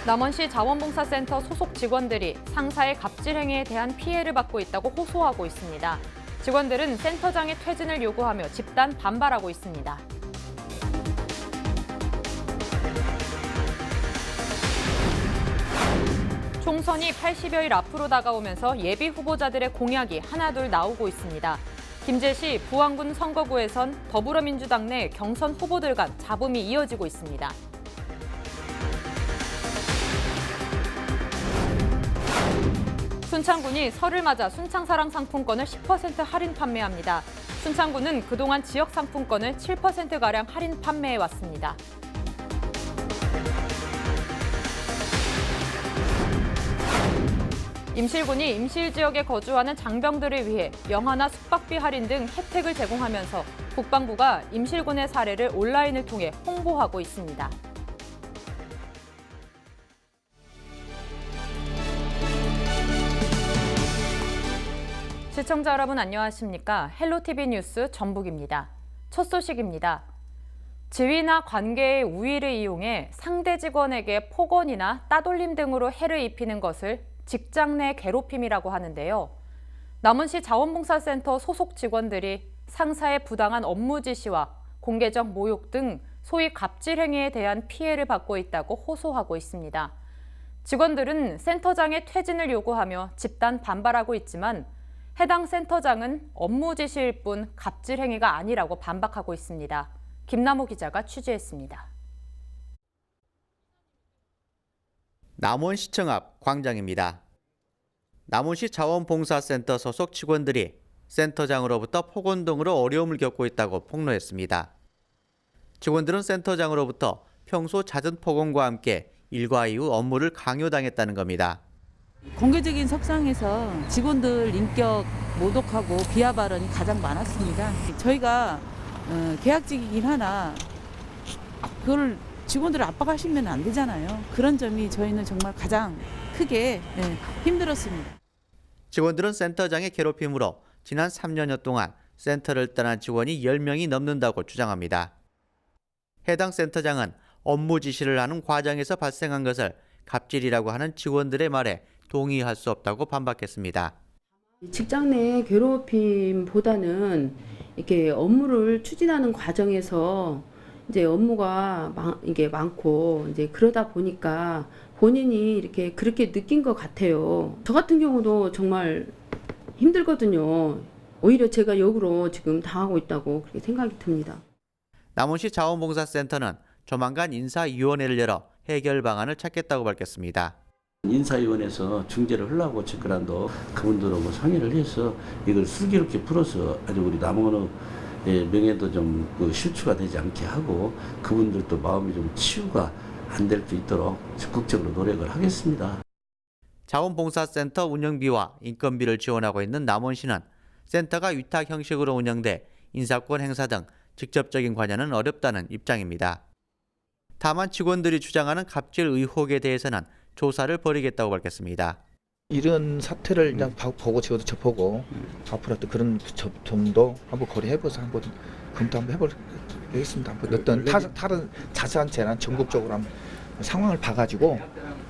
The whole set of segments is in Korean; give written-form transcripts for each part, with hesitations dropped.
남원시 자원봉사센터 소속 직원들이 상사의 갑질 행위에 대한 피해를 받고 있다고 호소하고 있습니다. 직원들은 센터장의 퇴진을 요구하며 집단 반발하고 있습니다. 총선이 80여일 앞으로 다가오면서 예비 후보자들의 공약이 하나둘 나오고 있습니다. 김제시 부안군 선거구에선 더불어민주당 내 경선 후보들 간 잡음이 이어지고 있습니다. 순창군이 설을 맞아 순창사랑 상품권을 10% 할인 판매합니다. 순창군은 그동안 지역 상품권을 7%가량 할인 판매해 왔습니다. 임실군이 임실 지역에 거주하는 장병들을 위해 영화나 숙박비 할인 등 혜택을 제공하면서 국방부가 임실군의 사례를 온라인을 통해 홍보하고 있습니다. 시청자 여러분 안녕하십니까? 헬로티비 뉴스 전북입니다. 첫 소식입니다. 지위나 관계의 우위를 이용해 상대 직원에게 폭언이나 따돌림 등으로 해를 입히는 것을 직장 내 괴롭힘이라고 하는데요. 남원시 자원봉사센터 소속 직원들이 상사의 부당한 업무 지시와 공개적 모욕 등 소위 갑질 행위에 대한 피해를 받고 있다고 호소하고 있습니다. 직원들은 센터장의 퇴진을 요구하며 집단 반발하고 있지만 해당 센터장은 업무 지시일 뿐 갑질 행위가 아니라고 반박하고 있습니다. 김남호 기자가 취재했습니다. 남원시청 앞 광장입니다. 남원시 자원봉사센터 소속 직원들이 센터장으로부터 폭언 등으로 어려움을 겪고 있다고 폭로했습니다. 직원들은 센터장으로부터 평소 잦은 폭언과 함께 일과 이후 업무를 강요당했다는 겁니다. 공개적인 석상에서 직원들 인격 모독하고 비하 발언이 가장 많았습니다. 저희가 계약직이긴 하나 그걸 직원들을 압박하시면 안 되잖아요. 그런 점이 저희는 정말 가장 크게 힘들었습니다. 직원들은 센터장의 괴롭힘으로 지난 3년여 동안 센터를 떠난 직원이 10명이 넘는다고 주장합니다. 해당 센터장은 업무 지시를 하는 과정에서 발생한 것을 갑질이라고 하는 직원들의 말에 동의할 수 없다고 반박했습니다. 직장 내 괴롭힘보다는 이렇게 업무를 추진하는 과정에서 이제 업무가 이게 많고 이제 그러다 보니까 본인이 이렇게 그렇게 느낀 것 같아요. 저 같은 경우도 정말 힘들거든요. 오히려 제가 역으로 지금 당하고 있다고 그렇게 생각이 듭니다. 남원시 자원봉사센터는 조만간 인사위원회를 열어 해결 방안을 찾겠다고 밝혔습니다. 인사위원회에서 중재를 하려고 측근한도 그분들하고 상의를 해서 이걸 슬기롭게 풀어서 아주 우리 남원의 명예도 좀 실추가 되지 않게 하고 그분들도 마음이 좀 치유가 안 될 수 있도록 적극적으로 노력을 하겠습니다. 자원봉사센터 운영비와 인건비를 지원하고 있는 남원시는 센터가 위탁 형식으로 운영돼 인사권 행사 등 직접적인 관여는 어렵다는 입장입니다. 다만 직원들이 주장하는 갑질 의혹에 대해서는 조사를 벌이겠다고 밝혔습니다. 이런 사태를 그냥 보고 저도 접하고 앞으로 또 그런 점도 한번 고려해봐서 한번 검토 한번 해보겠습니다. 한번 어떤 다른 자세한 재난 전국적으로 한번 상황을 봐가지고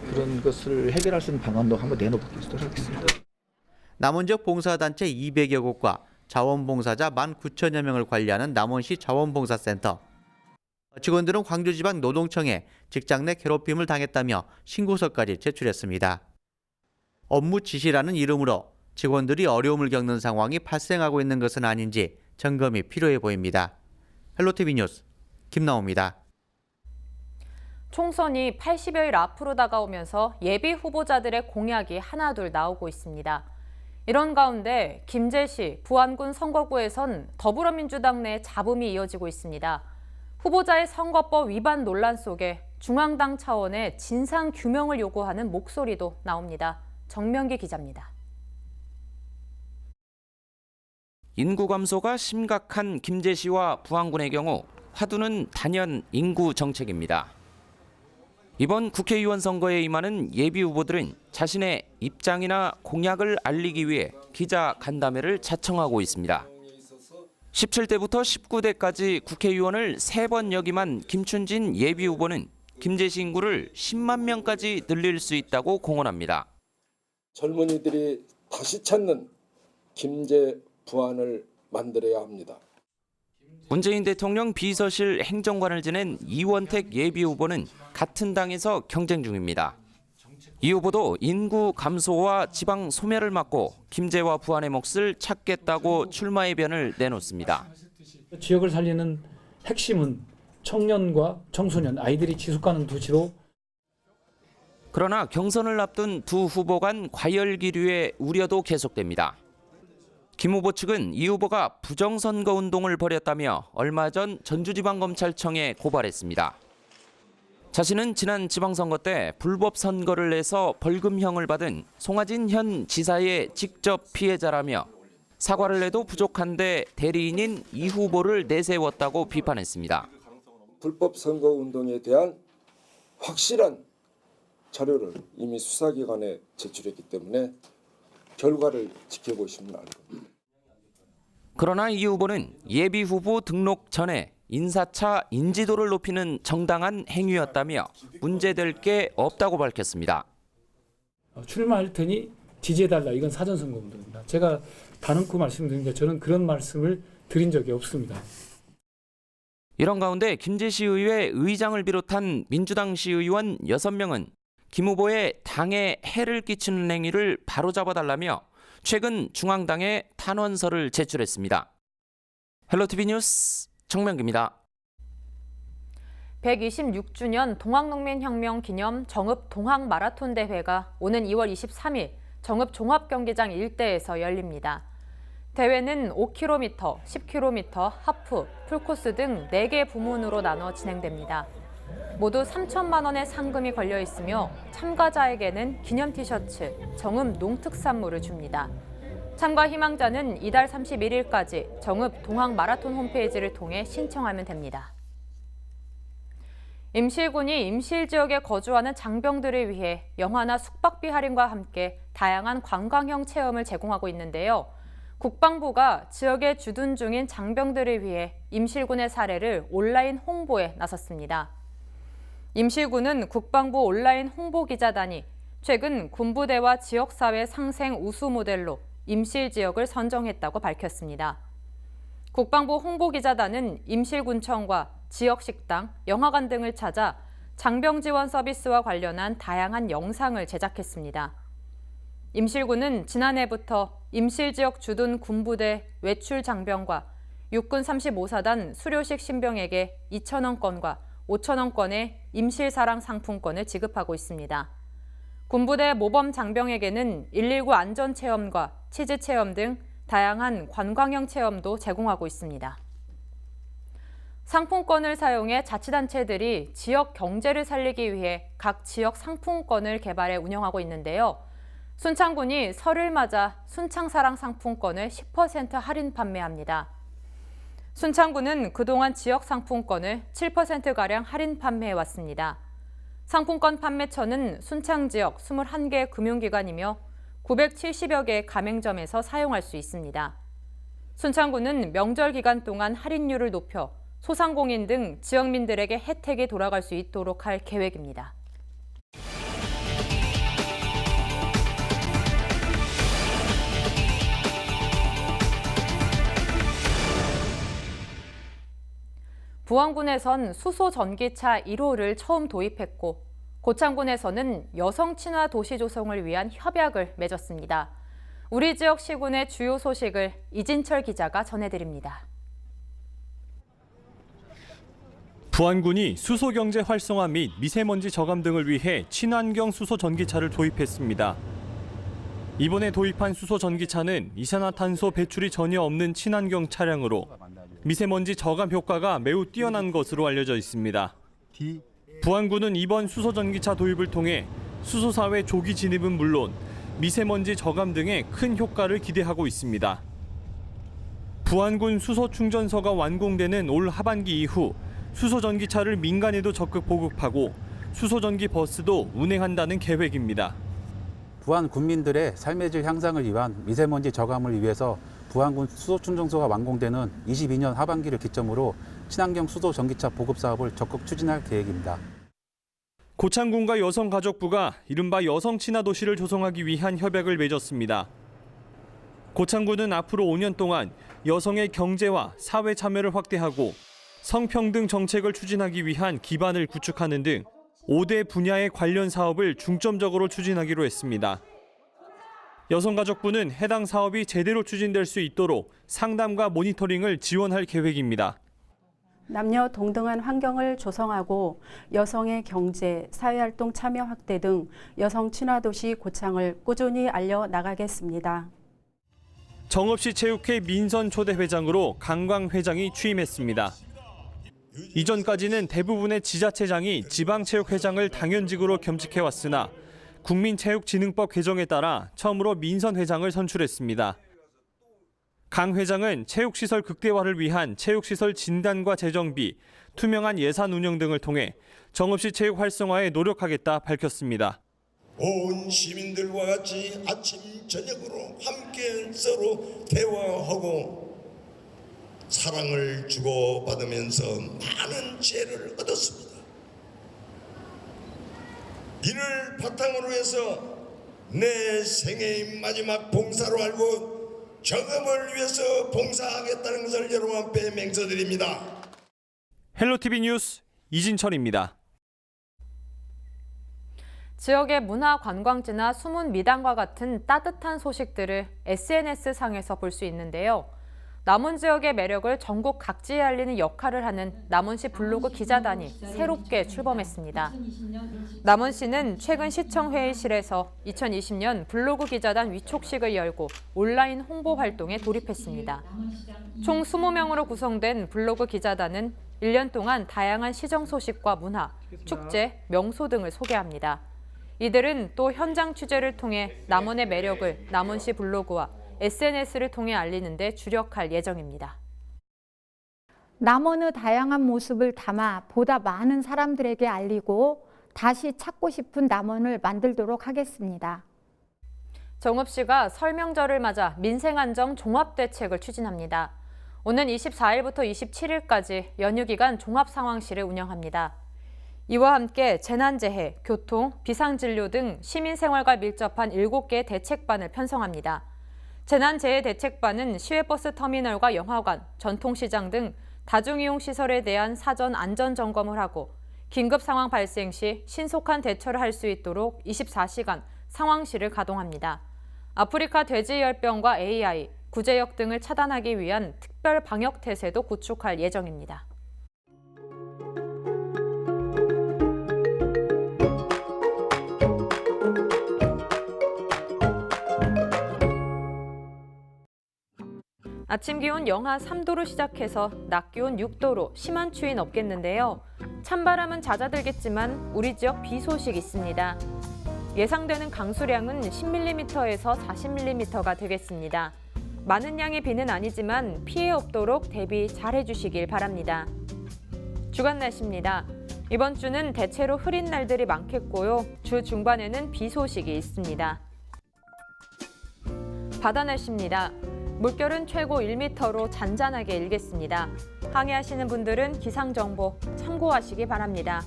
그런 것을 해결할 수 있는 방안도 한번 내놓도록 하겠습니다. 남원 지역 봉사단체 200여 곳과 자원봉사자 19,000여 명을 관리하는 남원시 자원봉사센터. 직원들은 광주지방노동청에 직장 내 괴롭힘을 당했다며 신고서까지 제출했습니다. 업무 지시라는 이름으로 직원들이 어려움을 겪는 상황이 발생하고 있는 것은 아닌지 점검이 필요해 보입니다. 헬로티비 뉴스 김나호입니다. 총선이 80여일 앞으로 다가오면서 예비 후보자들의 공약이 하나둘 나오고 있습니다. 이런 가운데 김제시 부안군 선거구에선 더불어민주당 내 잡음이 이어지고 있습니다. 후보자의 선거법 위반 논란 속에 중앙당 차원의 진상 규명을 요구하는 목소리도 나옵니다. 정명기 기자입니다. 인구 감소가 심각한 김제시와 부안군의 경우 화두는 단연 인구 정책입니다. 이번 국회의원 선거에 임하는 예비 후보들은 자신의 입장이나 공약을 알리기 위해 기자 간담회를 자청하고 있습니다. 17대부터 19대까지 국회의원을 3번 역임한 김춘진 예비 후보는 김제시 인구를 10만 명까지 늘릴 수 있다고 공언합니다. 젊은이들이 다시 찾는 김제 부안을 만들어야 합니다. 문재인 대통령 비서실 행정관을 지낸 이원택 예비후보는 같은 당에서 경쟁 중입니다. 이 후보도 인구 감소와 지방 소멸을 막고 김제와 부안의 몫을 찾겠다고 출마의 변을 내놓습니다. 지역을 살리는 핵심은 청년과 청소년, 아이들이 지속가는 도시로. 그러나 경선을 앞둔 두 후보 간 과열 기류의 우려도 계속됩니다. 김 후보 측은 이 후보가 부정선거 운동을 벌였다며 얼마 전 전주지방검찰청에 고발했습니다. 자신은 지난 지방선거 때 불법 선거를 내서 벌금형을 받은 송하진 현 지사의 직접 피해자라며 사과를 해도 부족한데 대리인인 이 후보를 내세웠다고 비판했습니다. 불법 선거 운동에 대한 확실한 자료를 이미 수사기관에 제출했기 때문에 결과를 지켜보시면 알 겁니다. 그러나 이 후보는 예비 후보 등록 전에 인사차 인지도를 높이는 정당한 행위였다며 문제될 게 없다고 밝혔습니다. 출마할 테니 지지해달라. 이건 사전선거 운동입니다. 제가 단언코 말씀드립니다. 저는 그런 말씀을 드린 적이 없습니다. 이런 가운데 김제시 의회 의장을 비롯한 민주당 시의원 6명은 김 후보의 당에 해를 끼치는 행위를 바로잡아달라며 최근 중앙당에 탄원서를 제출했습니다. 헬로티비 뉴스 정명기입니다. 126주년 동학농민혁명 기념 정읍 동학마라톤 대회가 오는 2월 23일 정읍 종합경기장 일대에서 열립니다. 대회는 5km, 10km, 하프, 풀코스 등 4개 부문으로 나눠 진행됩니다. 모두 3천만 원의 상금이 걸려 있으며 참가자에게는 기념 티셔츠, 정읍 농특산물을 줍니다. 참가 희망자는 이달 31일까지 정읍 동학 마라톤 홈페이지를 통해 신청하면 됩니다. 임실군이 임실 지역에 거주하는 장병들을 위해 영화나 숙박비 할인과 함께 다양한 관광형 체험을 제공하고 있는데요. 국방부가 지역에 주둔 중인 장병들을 위해 임실군의 사례를 온라인 홍보에 나섰습니다. 임실군은 국방부 온라인 홍보기자단이 최근 군부대와 지역사회 상생 우수 모델로 임실 지역을 선정했다고 밝혔습니다. 국방부 홍보기자단은 임실군청과 지역 식당, 영화관 등을 찾아 장병 지원 서비스와 관련한 다양한 영상을 제작했습니다. 임실군은 지난해부터 임실 지역 주둔 군부대 외출 장병과 육군 35사단 수료식 신병에게 2,000원권과 5,000원권의 임실사랑 상품권을 지급하고 있습니다. 군부대 모범 장병에게는 119 안전체험과 치즈체험 등 다양한 관광형 체험도 제공하고 있습니다. 상품권을 사용해 자치단체들이 지역 경제를 살리기 위해 각 지역 상품권을 개발해 운영하고 있는데요. 순창군이 설을 맞아 순창사랑 상품권을 10% 할인 판매합니다. 순창군은 그동안 지역 상품권을 7%가량 할인 판매해왔습니다. 상품권 판매처는 순창 지역 21개 금융기관이며 970여 개 가맹점에서 사용할 수 있습니다. 순창군은 명절 기간 동안 할인율을 높여 소상공인 등 지역민들에게 혜택이 돌아갈 수 있도록 할 계획입니다. 부안군에선 수소 전기차 1호를 처음 도입했고 고창군에서는 여성 친화 도시 조성을 위한 협약을 맺었습니다. 우리 지역 시군의 주요 소식을 이진철 기자가 전해드립니다. 부안군이 수소 경제 활성화 및 미세먼지 저감 등을 위해 친환경 수소 전기차를 도입했습니다. 이번에 도입한 수소 전기차는 이산화탄소 배출이 전혀 없는 친환경 차량으로 미세먼지 저감 효과가 매우 뛰어난 것으로 알려져 있습니다. 부안군은 이번 수소 전기차 도입을 통해 수소사회 조기 진입은 물론 미세먼지 저감 등의 큰 효과를 기대하고 있습니다. 부안군 수소 충전소가 완공되는 올 하반기 이후 수소 전기차를 민간에도 적극 보급하고 수소 전기 버스도 운행한다는 계획입니다. 부안 군민들의 삶의 질 향상을 위한 미세먼지 저감을 위해서 부안군 수소 충전소가 완공되는 22년 하반기를 기점으로 친환경 수소 전기차 보급 사업을 적극 추진할 계획입니다. 고창군과 여성가족부가 이른바 여성 친화 도시를 조성하기 위한 협약을 맺었습니다. 고창군은 앞으로 5년 동안 여성의 경제와 사회 참여를 확대하고 성평등 정책을 추진하기 위한 기반을 구축하는 등 5대 분야의 관련 사업을 중점적으로 추진하기로 했습니다. 여성가족부는 해당 사업이 제대로 추진될 수 있도록 상담과 모니터링을 지원할 계획입니다. 남녀 동등한 환경을 조성하고 여성의 경제, 사회활동 참여 확대 등 여성 친화도시 고창을 꾸준히 알려나가겠습니다. 정읍시 체육회 민선 초대 회장으로 강광 회장이 취임했습니다. 이전까지는 대부분의 지자체장이 지방체육회장을 당연직으로 겸직해왔으나 국민체육진흥법 개정에 따라 처음으로 민선 회장을 선출했습니다. 강 회장은 체육시설 극대화를 위한 체육시설 진단과 재정비, 투명한 예산 운영 등을 통해 정읍시 체육 활성화에 노력하겠다 밝혔습니다. 온 시민들과 같이 아침 저녁으로 함께 서로 대화하고 사랑을 주고받으면서 많은 지혜를 얻었습니다. 이를 바탕으로 해서 내 생애의 마지막 봉사로 알고 정읍을 위해서 봉사하겠다는 것을 여러분 앞에 맹세드립니다. 헬로티비 뉴스 이진철입니다. 지역의 문화 관광지나 숨은 미담과 같은 따뜻한 소식들을 SNS상에서 볼 수 있는데요. 남원 지역의 매력을 전국 각지에 알리는 역할을 하는 남원시 블로그 기자단이 새롭게 출범했습니다. 남원시는 최근 시청 회의실에서 2020년 블로그 기자단 위촉식을 열고 온라인 홍보 활동에 돌입했습니다. 총 20명으로 구성된 블로그 기자단은 1년 동안 다양한 시정 소식과 문화, 축제, 명소 등을 소개합니다. 이들은 또 현장 취재를 통해 남원의 매력을 남원시 블로그와 SNS를 통해 알리는 데 주력할 예정입니다. 남원의 다양한 모습을 담아 보다 많은 사람들에게 알리고 다시 찾고 싶은 남원을 만들도록 하겠습니다. 정읍시가 설 명절을 맞아 민생안정 종합대책을 추진합니다. 오는 24일부터 27일까지 연휴 기간 종합상황실을 운영합니다. 이와 함께 재난재해, 교통, 비상진료 등 시민생활과 밀접한 7개의 대책반을 편성합니다. 재난재해대책반은 시외버스 터미널과 영화관, 전통시장 등 다중이용시설에 대한 사전 안전점검을 하고 긴급 상황 발생 시 신속한 대처를 할 수 있도록 24시간 상황실을 가동합니다. 아프리카 돼지열병과 AI, 구제역 등을 차단하기 위한 특별 방역 태세도 구축할 예정입니다. 아침 기온 영하 3도로 시작해서 낮 기온 6도로 심한 추위는 없겠는데요. 찬바람은 잦아들겠지만 우리 지역 비 소식 있습니다. 예상되는 강수량은 10mm에서 40mm가 되겠습니다. 많은 양의 비는 아니지만 피해 없도록 대비 잘 해주시길 바랍니다. 주간 날씨입니다. 이번 주는 대체로 흐린 날들이 많겠고요. 주 중반에는 비 소식이 있습니다. 바다 날씨입니다. 물결은 최고 1m로 잔잔하게 일겠습니다. 항해하시는 분들은 기상정보 참고하시기 바랍니다.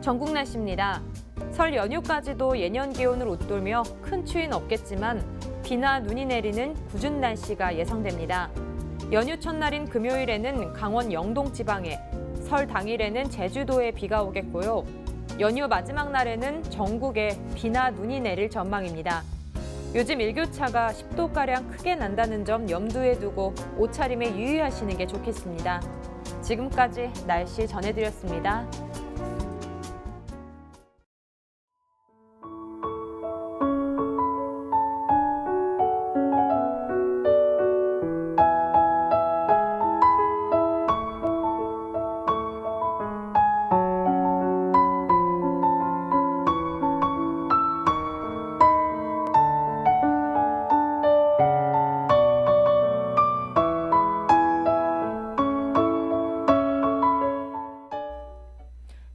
전국 날씨입니다. 설 연휴까지도 예년 기온을 웃돌며 큰 추위는 없겠지만 비나 눈이 내리는 궂은 날씨가 예상됩니다. 연휴 첫날인 금요일에는 강원 영동 지방에, 설 당일에는 제주도에 비가 오겠고요. 연휴 마지막 날에는 전국에 비나 눈이 내릴 전망입니다. 요즘 일교차가 10도가량 크게 난다는 점 염두에 두고 옷차림에 유의하시는 게 좋겠습니다. 지금까지 날씨 전해드렸습니다.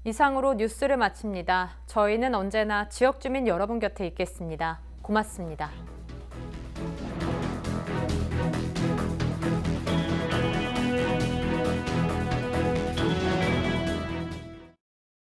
이상으로 뉴스를 마칩니다. 저희는 언제나 지역 주민 여러분 곁에 있겠습니다. 고맙습니다.